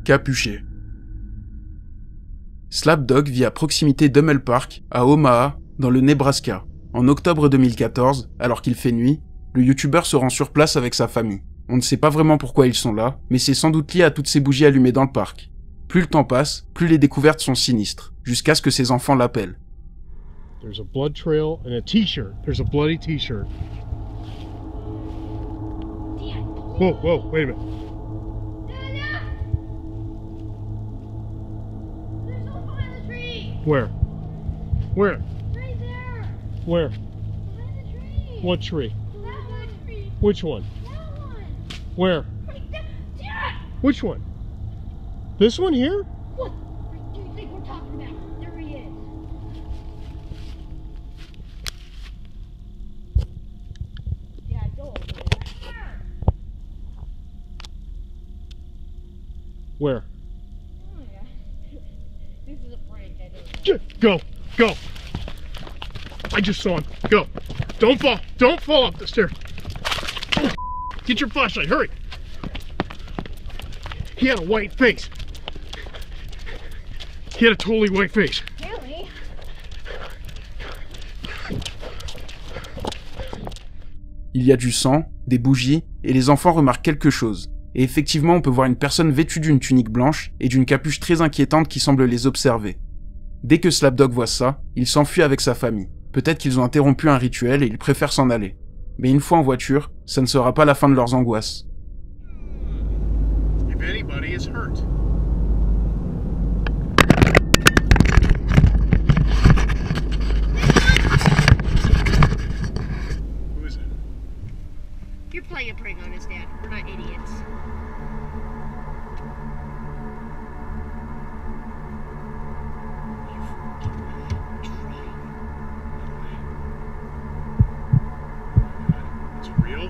Capuché. Slapdog vit à proximité d'Hummel Park, à Omaha, dans le Nebraska. En octobre 2014, alors qu'il fait nuit, le youtubeur se rend sur place avec sa famille. On ne sait pas vraiment pourquoi ils sont là, mais c'est sans doute lié à toutes ces bougies allumées dans le parc. Plus le temps passe, plus les découvertes sont sinistres, jusqu'à ce que ses enfants l'appellent. There's a blood trail and a t-shirt. There's a bloody t-shirt. Whoa, whoa, wait a minute. There's one behind the tree! Where? Where? Right there! Where? Behind the tree! What tree? That one! Which one? That one! Where? Right there! Dad! Which one? This one here? What do you think we're talking about? There he is. Dad, go over there. Where? Oh, yeah. This is a prank, I know. Go, go. I just saw him. Go. Don't fall. Don't fall up the stairs. Oh, get your flashlight. Hurry. He had a white face. He had a totally white face. Really? Il y a du sang, des bougies, et les enfants remarquent quelque chose. Et effectivement, on peut voir une personne vêtue d'une tunique blanche et d'une capuche très inquiétante qui semble les observer. Dès que Slapdog voit ça, il s'enfuit avec sa famille. Peut-être qu'ils ont interrompu un rituel et ils préfèrent s'en aller. Mais une fois en voiture, ça ne sera pas la fin de leurs angoisses. If anybody is hurt. Who is it? You're playing a prank on us, Dad. We're not idiots. It's real.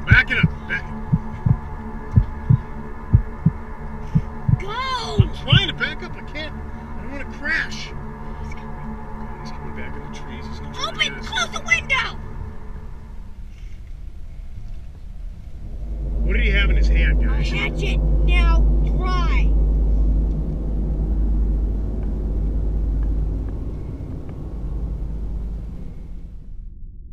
Back it up. Back. Go! I'm trying to back up. I can't. I don't want to crash. He's coming back in the trees. He's gonna try to Open! get us. Close the window! What did he have in his hand, guys? Catch it! Now, try!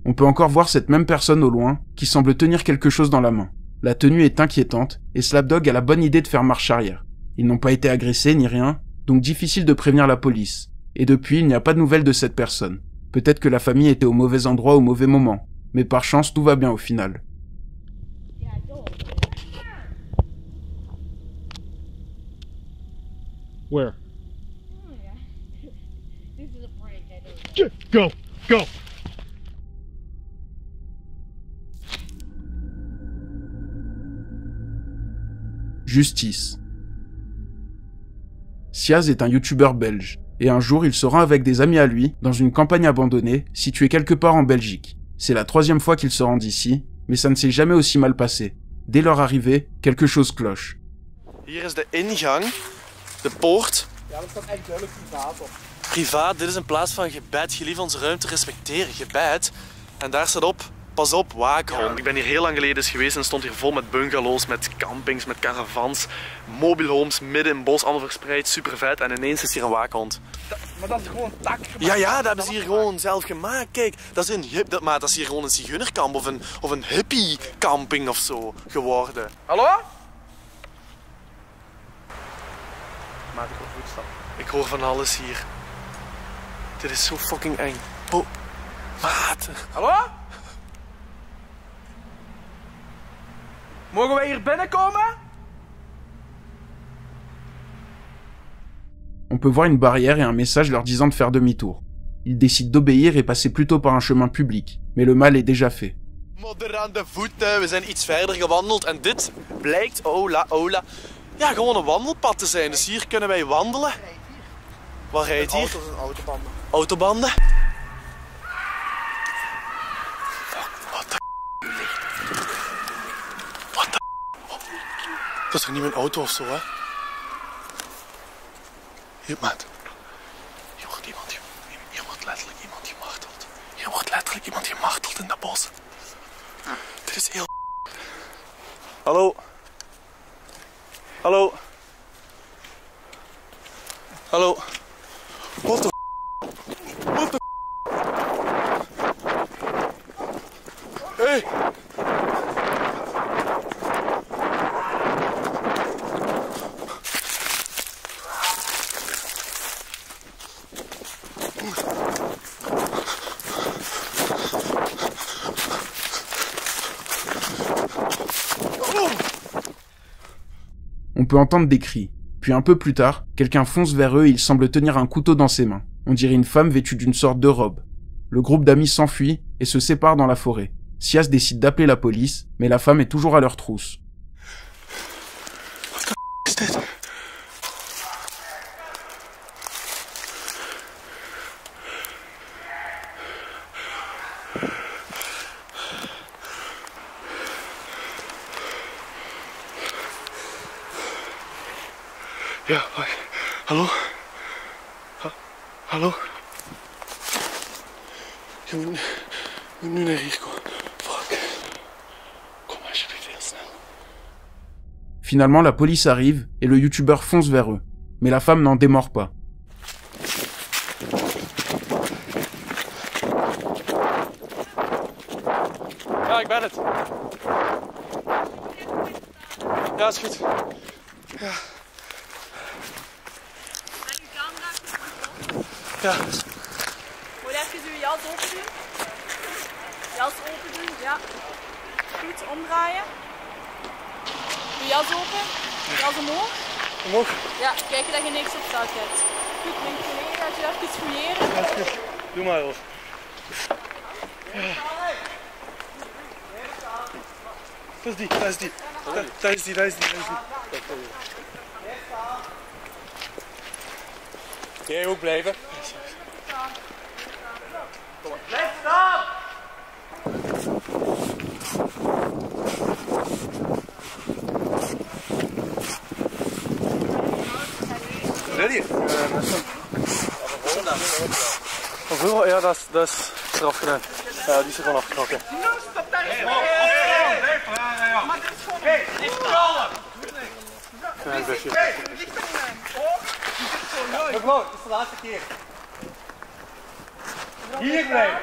On peut encore voir cette même personne au loin, qui semble tenir quelque chose dans la main. La tenue est inquiétante, et Slapdog a la bonne idée de faire marche arrière. Ils n'ont pas été agressés ni rien, donc difficile de prévenir la police. Et depuis, il n'y a pas de nouvelles de cette personne. Peut-être que la famille était au mauvais endroit au mauvais moment, mais par chance, tout va bien au final. Dad, go over there. Where? Oh, yeah. This is a prank, I know. Go. Go. Justice. Siaz est un youtubeur belge, et un jour il se rend avec des amis à lui dans une campagne abandonnée située quelque part en Belgique. C'est la 3e fois qu'ils se rendent ici, mais ça ne s'est jamais aussi mal passé. Dès leur arrivée, quelque chose cloche. Hier is de ingang, de poort. Ja, dat staat echt duidelijk privaat op. Privaat, dit is in plaats van gebed, gelief onze ruimte respecteren, gebed. En daar staat op, pas op, waakhond. Ik ben hier heel lang geleden eens geweest en stond hier vol met bungalows, met campings, met caravans, mobile homes, midden in het bos, allemaal verspreid, super vet. En ineens is hier een waakhond. Maar dat is gewoon tak. Ja, dat hebben ze hier gewoon zelf gemaakt. Kijk, dat is, maar dat is hier gewoon een zigeunerkamp of een hippie camping of zo geworden. Hallo? Maat, ik hoor voetstappen. Ik hoor van alles hier. Dit is zo fucking eng. Oh, maat. Hallo? Mogen wij hier binnenkomen? On peut voir une barrière et un message leur disant de faire demi-tour. Ils décident d'obéir et passer plutôt par un chemin public, mais le mal est déjà fait. Modder aan de voeten, we zijn iets verder gewandeld en dit blijkt, ja, gewoon een wandelpad te zijn. Dus hier kunnen wij wandelen. Wat rijdt hier? Auto's en autobanden. Autobanden. Fuck, wat de Wat de Dat is toch niet mijn auto of zo, hè? Hier, maat. Hier wordt iemand, hier wordt letterlijk iemand gemarteld. Hier wordt letterlijk iemand gemarteld in dat bos. Dit is heel... Hallo? Hallo. Hallo. What the What the Hey. On peut entendre des cris. Puis un peu plus tard, quelqu'un fonce vers eux et il semble tenir un couteau dans ses mains. On dirait une femme vêtue d'une sorte de robe. Le groupe d'amis s'enfuit et se sépare dans la forêt. Sias décide d'appeler la police, mais la femme est toujours à leur trousse. Ja, wacht. Hallo? Hallo? Je moet nu naar hier komen. Fuck. Kom alsjeblieft heel snel. Finalement, la police arrive et le youtubeur fonce vers eux. Mais la femme n'en démord pas. Ja, ik ben het. Ja, is goed. Ja. Ja. Moet je even uw jas open doen? Jas open doen, ja. Goed, omdraaien. Doe jas open. Jas omhoog. Omhoog? Ja, kijken dat je niks op zak hebt. Goed, mijn collega gaat je even fouilleren. Ja, is goed. Doe maar, Rolf. Ja. Dat is die, dat is die. Dat is die, dat is die, dat is die. Jij ook blijven. Blijf staan! Ready? Van vroeger, ja, dat is eraf gedaan. Ja, die is er gewoon afgeknokken. Stop daar eens! Maar dit is gewoon... Hé, niet vallen! Ja, een beetje. Hé, ligt aan mijn oor. Die zit zo nooit. Mevrouw, het is de laatste keer. Hier blijven.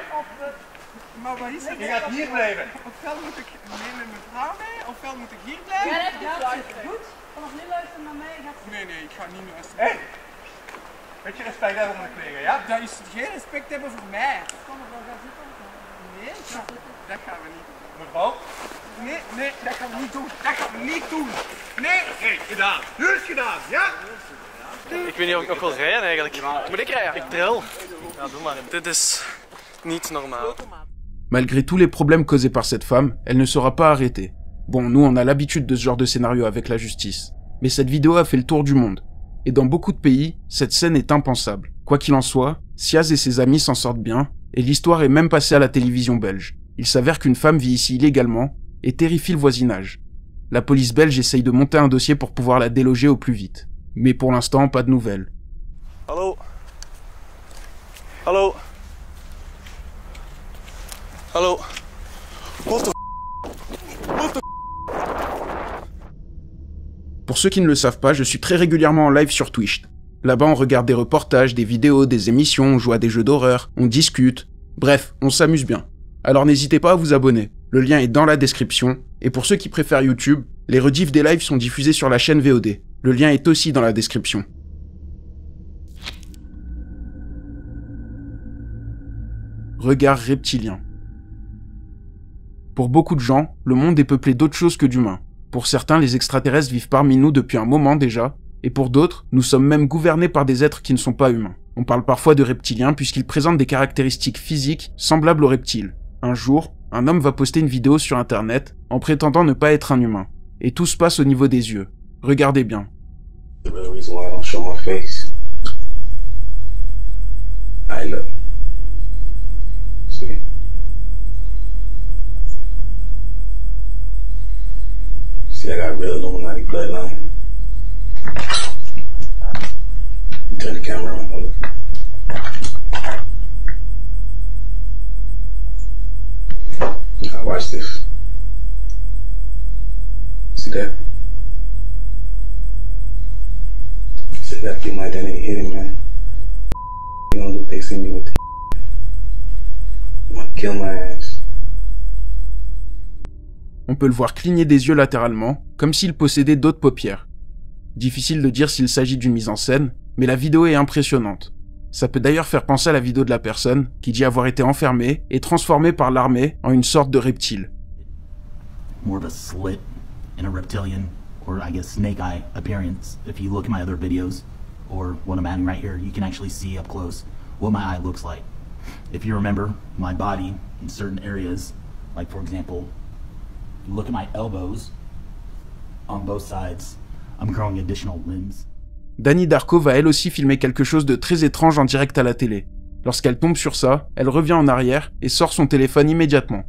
Maar waar is het? Je gaat hier blijven. Ofwel moet ik mee met mijn vrouw mee, ofwel moet ik hier blijven. Ja, dat is goed. Vanaf nu luisteren naar mij. Nee, ik ga niet luisteren. Hé! Weet je respect hebben voor mijn collega, ja? Dat is geen respect hebben voor mij. Nee, dat gaan we niet doen. Mevrouw? Nee, dat gaan we niet doen. Dat gaan we niet doen. Nee, gedaan. Nu is gedaan, ja? Ik weet niet of ik nog wil rijden eigenlijk. Moet ik rijden? Ik tril. Ja, doe maar. Dit is niet normaal. Malgré tous les problèmes causés par cette femme, elle ne sera pas arrêtée. Bon, nous on a l'habitude de ce genre de scénario avec la justice. Mais cette vidéo a fait le tour du monde. Et dans beaucoup de pays, cette scène est impensable. Quoi qu'il en soit, Sias et ses amis s'en sortent bien, et l'histoire est même passée à la télévision belge. Il s'avère qu'une femme vit ici illégalement, et terrifie le voisinage. La police belge essaye de monter un dossier pour pouvoir la déloger au plus vite. Mais pour l'instant, pas de nouvelles. Hallo? Hallo? Hallo? What the What the Pour ceux qui ne le savent pas, je suis très régulièrement en live sur Twitch. Là-bas, on regarde des reportages, des vidéos, des émissions, on joue à des jeux d'horreur, on discute. Bref, on s'amuse bien. Alors n'hésitez pas à vous abonner. Le lien est dans la description. Et pour ceux qui préfèrent YouTube, les rediffs des lives sont diffusés sur la chaîne VOD. Le lien est aussi dans la description. Regard reptilien. Pour beaucoup de gens, le monde est peuplé d'autres choses que d'humains. Pour certains, les extraterrestres vivent parmi nous depuis un moment déjà, et pour d'autres, nous sommes même gouvernés par des êtres qui ne sont pas humains. On parle parfois de reptiliens puisqu'ils présentent des caractéristiques physiques semblables aux reptiles. Un jour, un homme va poster une vidéo sur internet en prétendant ne pas être un humain. Et tout se passe au niveau des yeux. Regardez bien. The real reason why I don't show my face. Alright, look. See? See, I got real Illuminati bloodline. Turn the camera on, hold it. Now watch this. See that? get my identity hidden, man. They gonna do if they see me with the I'm gonna kill my ass. On peut le voir cligner des yeux latéralement, comme s'il possédait d'autres paupières. Difficile de dire s'il s'agit d'une mise en scène, mais la vidéo est impressionnante. Ça peut d'ailleurs faire penser à la vidéo de la personne qui dit avoir été enfermée et transformée par l'armée en une sorte de reptile. More of a slit in a reptilian, or I guess snake eye appearance. If you look at my other videos, or what I'm adding right here, you can actually see up close what my eye looks like. If you remember my body in certain areas, like for example, you look at my elbows on both sides, I'm growing additional limbs. Dani Darko va elle aussi filmer quelque chose de très étrange en direct à la télé. Lorsqu'elle tombe sur ça, elle revient en arrière et sort son téléphone immédiatement.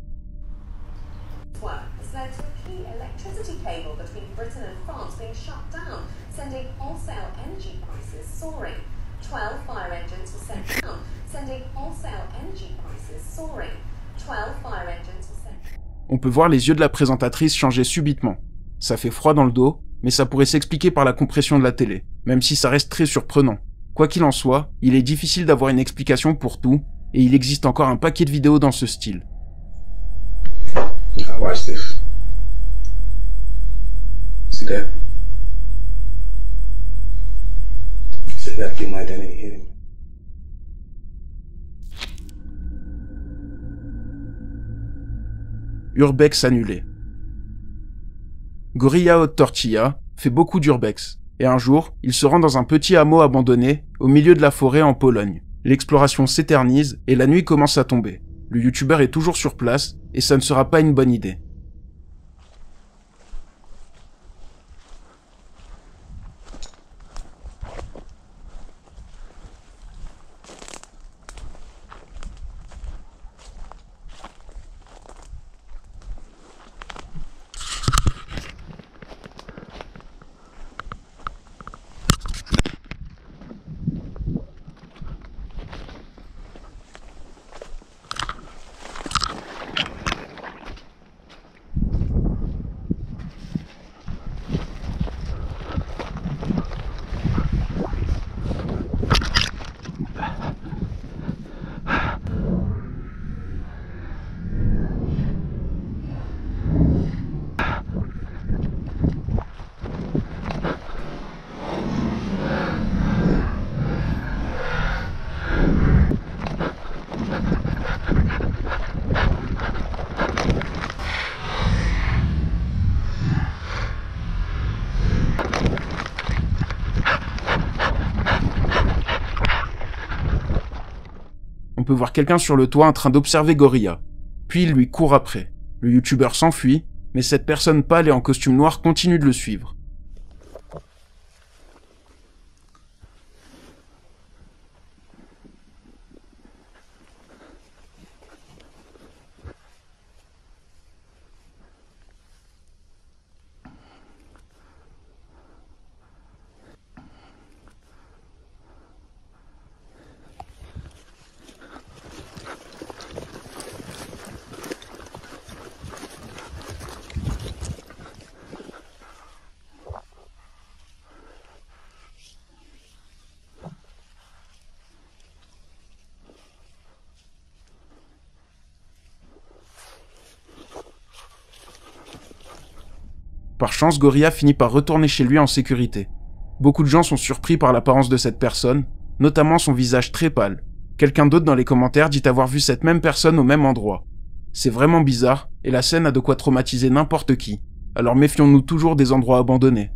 On peut voir les yeux de la présentatrice changer subitement. Ça fait froid dans le dos, mais ça pourrait s'expliquer par la compression de la télé, même si ça reste très surprenant. Quoi qu'il en soit, il est difficile d'avoir une explication pour tout, et il existe encore un paquet de vidéos dans ce style. Now watch this. See that? See that? Get my identity hidden. Urbex annulé. Gorilla Hot Tortilla fait beaucoup d'urbex, et un jour, il se rend dans un petit hameau abandonné, au milieu de la forêt en Pologne. L'exploration s'éternise, et la nuit commence à tomber. Le youtubeur est toujours sur place, et ça ne sera pas une bonne idée. On peut voir quelqu'un sur le toit en train d'observer Gorilla. Puis il lui court après. Le youtubeur s'enfuit, mais cette personne pâle et en costume noir continue de le suivre. Par chance, Gorilla finit par retourner chez lui en sécurité. Beaucoup de gens sont surpris par l'apparence de cette personne, notamment son visage très pâle. Quelqu'un d'autre dans les commentaires dit avoir vu cette même personne au même endroit. C'est vraiment bizarre, et la scène a de quoi traumatiser n'importe qui. Alors méfions-nous toujours des endroits abandonnés.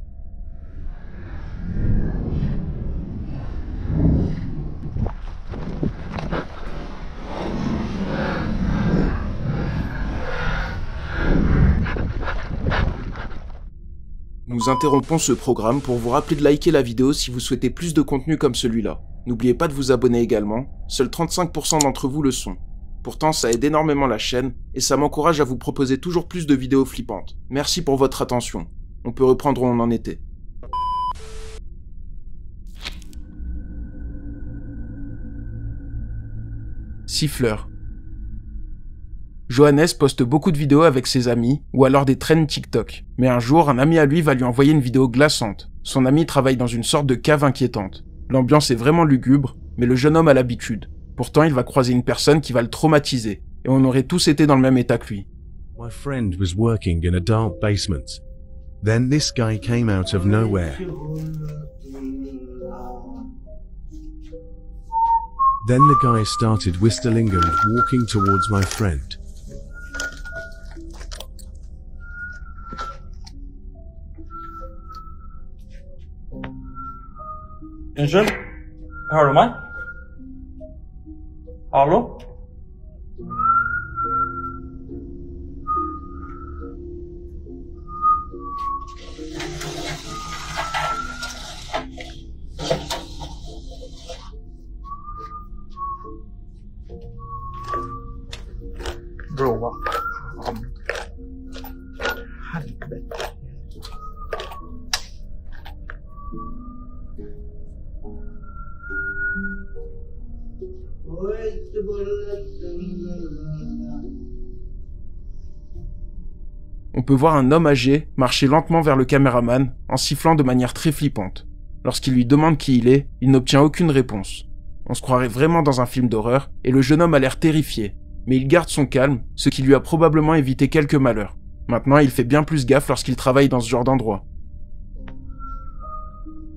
Nous interrompons ce programme pour vous rappeler de liker la vidéo si vous souhaitez plus de contenu comme celui-là. N'oubliez pas de vous abonner également, seuls 35% d'entre vous le sont. Pourtant, ça aide énormément la chaîne, et ça m'encourage à vous proposer toujours plus de vidéos flippantes. Merci pour votre attention. On peut reprendre où on en était. Siffleur. Johannes poste beaucoup de vidéos avec ses amis, ou alors des trends TikTok. Mais un jour, un ami à lui va lui envoyer une vidéo glaçante. Son ami travaille dans une sorte de cave inquiétante. L'ambiance est vraiment lugubre, mais le jeune homme a l'habitude. Pourtant, il va croiser une personne qui va le traumatiser, et on aurait tous été dans le même état que lui. My friend was working in a dark basement. Then this guy came out of nowhere. Then the guy started whistling and walking towards my friend. Angel? Hör du mig? Hallå? Bro, vad fan? Helvete. On peut voir un homme âgé marcher lentement vers le caméraman en sifflant de manière très flippante. Lorsqu'il lui demande qui il n'obtient aucune réponse. On se croirait vraiment dans un film d'horreur et le jeune homme a l'air terrifié, mais il garde son calme, ce qui lui a probablement évité quelques malheurs. Maintenant, il fait bien plus gaffe lorsqu'il travaille dans ce genre d'endroit.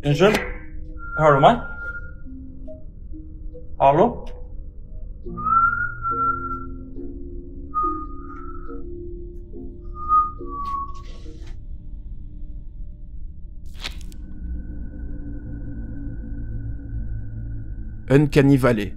Angel? Hör du mig? Hallå? Uncanny Valley.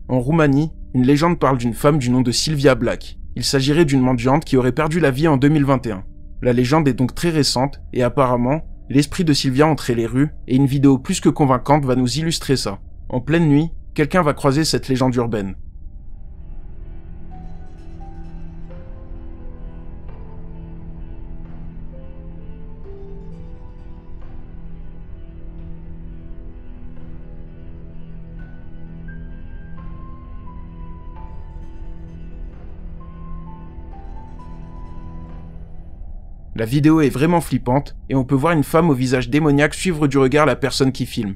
En Roumanie, une légende parle d'une femme du nom de Sylvia Black. Il s'agirait d'une mendiante qui aurait perdu la vie en 2021. La légende est donc très récente et apparemment, l'esprit de Sylvia entrait les rues et une vidéo plus que convaincante va nous illustrer ça. En pleine nuit, quelqu'un va croiser cette légende urbaine. La vidéo est vraiment flippante et on peut voir une femme au visage démoniaque suivre du regard la personne qui filme.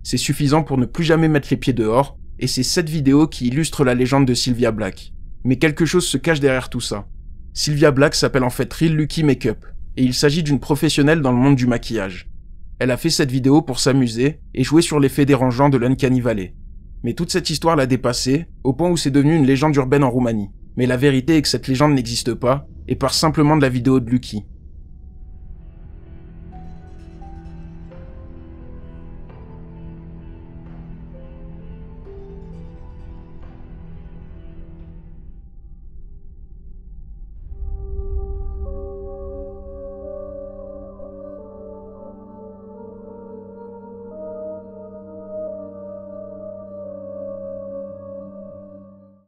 C'est suffisant pour ne plus jamais mettre les pieds dehors, et c'est cette vidéo qui illustre la légende de Sylvia Black. Mais quelque chose se cache derrière tout ça. Sylvia Black s'appelle en fait Real Lucky Makeup, et il s'agit d'une professionnelle dans le monde du maquillage. Elle a fait cette vidéo pour s'amuser et jouer sur l'effet dérangeant de l'Uncanny Valley. Mais toute cette histoire l'a dépassée, au point où c'est devenu une légende urbaine en Roumanie. Mais la vérité est que cette légende n'existe pas, et part simplement de la vidéo de Lucky.